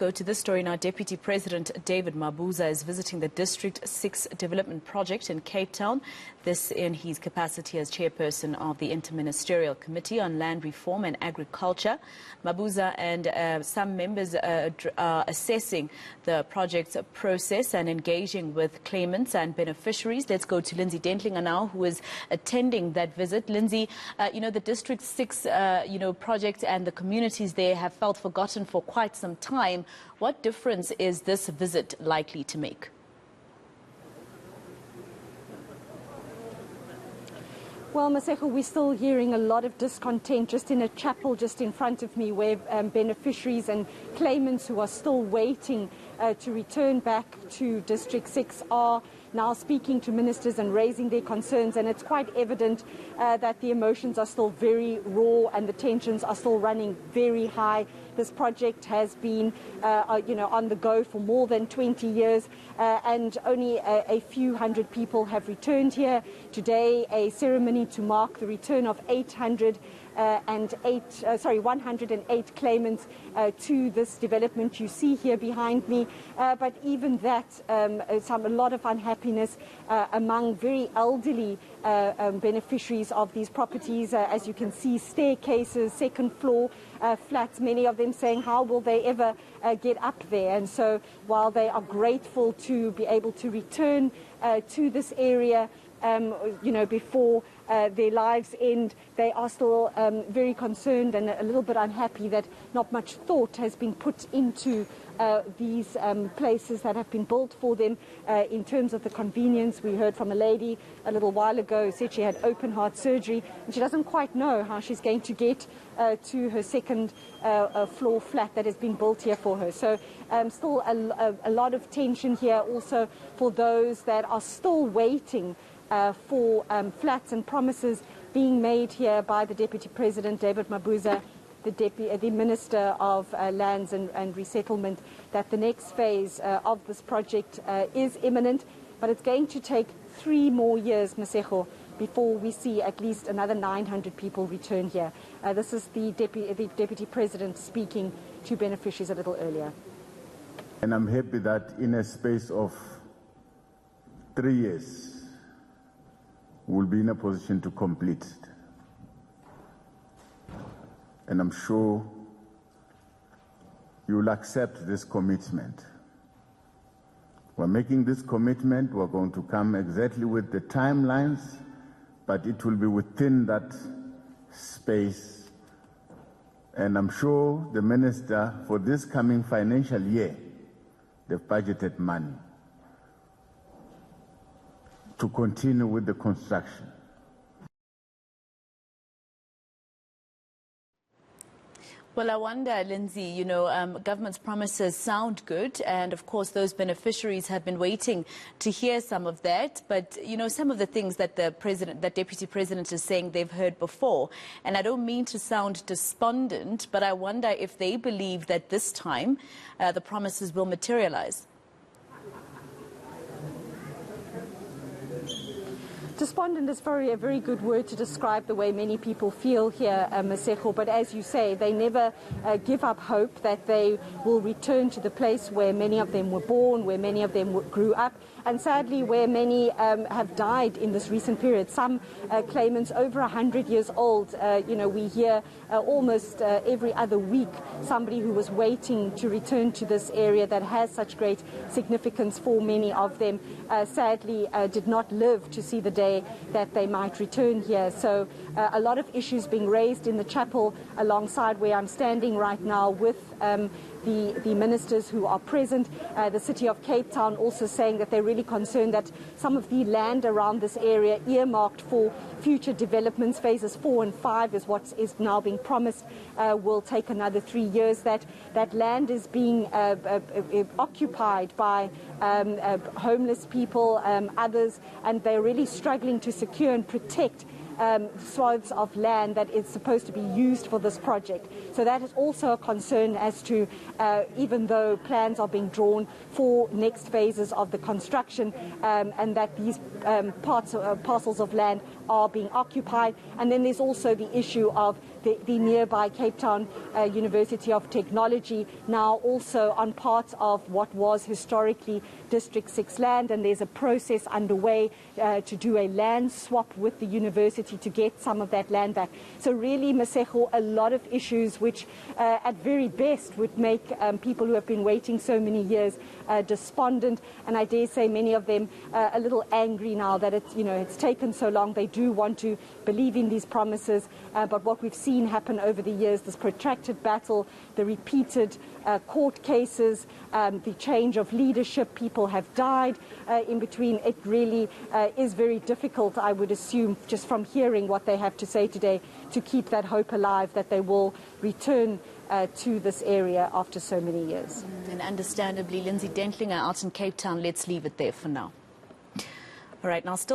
Go to this story now. Deputy President David Mabuza is visiting the District 6 Development Project in Cape Town. This in his capacity as chairperson of the Interministerial Committee on Land Reform and Agriculture. Mabuza and some members are assessing the project's process and engaging with claimants and beneficiaries. Let's go to Lindsay Dentlinger now, who is attending that visit. Lindsay, the District 6 project and the communities there have felt forgotten for quite some time. What difference is this visit likely to make? Well, Maseko, we're still hearing a lot of discontent just in a chapel just in front of me, where beneficiaries and claimants who are still waiting to return back to District 6 are now speaking to ministers and raising their concerns, and it's quite evident that the emotions are still very raw and the tensions are still running very high. This project has been on the go for more than 20 years and only a few hundred people have returned here. Today, a ceremony to mark the return of 108 claimants to this development you see here behind me. But even that, a lot of unhappiness among very elderly beneficiaries of these properties. As you can see, staircases, second floor flats, many of them saying how will they ever get up there. And so while they are grateful to be able to return to this area, before their lives end, they are still very concerned and a little bit unhappy that not much thought has been put into these places that have been built for them in terms of the convenience. We heard from a lady a little while ago who said she had open heart surgery and she doesn't quite know how she's going to get to her second floor flat that has been built here for her. So still a lot of tension here also for those that are still waiting for flats and promises being made here by the Deputy President David Mabuza, the Minister of Lands and Resettlement, that the next phase of this project is imminent, but it's going to take 3 more years, Maseko, before we see at least another 900 people return here. This is the Deputy President speaking to beneficiaries a little earlier. And I'm happy that in a space of 3 years, we'll be in a position to complete it. And I'm sure you'll accept this commitment. We're making this commitment. We're going to come exactly with the timelines, but it will be within that space. And I'm sure the minister, for this coming financial year, they've budgeted money to continue with the construction. Well, I wonder, Lindsay, government's promises sound good, and of course those beneficiaries have been waiting to hear some of that. But, some of the things that that Deputy President is saying they've heard before. And I don't mean to sound despondent, but I wonder if they believe that this time the promises will materialize. Despondent is a very good word to describe the way many people feel here, Maseko. But as you say, they never give up hope that they will return to the place where many of them were born, where many of them grew up, and sadly where many have died in this recent period. Some claimants over 100 years old. We hear almost every other week somebody who was waiting to return to this area that has such great significance for many of them, sadly did not live to see the day that they might return here. So a lot of issues being raised in the chapel alongside where I'm standing right now with the ministers who are present. The City of Cape Town also saying that they're really concerned that some of the land around this area earmarked for future developments, phases 4 and 5 is what is now being promised, will take another 3 years. That land is being occupied by homeless people, others, and they're really struggling to secure and protect swaths of land that is supposed to be used for this project. So that is also a concern as to, even though plans are being drawn for next phases of the construction, and that these parcels of land are being occupied. And then there's also the issue of the nearby Cape Town University of Technology, now also on part of what was historically District 6 land, and there's a process underway to do a land swap with the university to get some of that land back. So really, Masego, a lot of issues which at very best would make people who have been waiting so many years despondent, and I dare say many of them a little angry now that it's taken so long. They do want to believe in these promises, but what we've seen happen over the years, this protracted battle, the repeated court cases, the change of leadership, people have died in between. It really is very difficult, I would assume, just from hearing what they have to say today, to keep that hope alive that they will return to this area after so many years. And understandably, Lindsay Dentlinger out in Cape Town. Let's leave it there for now. All right, now still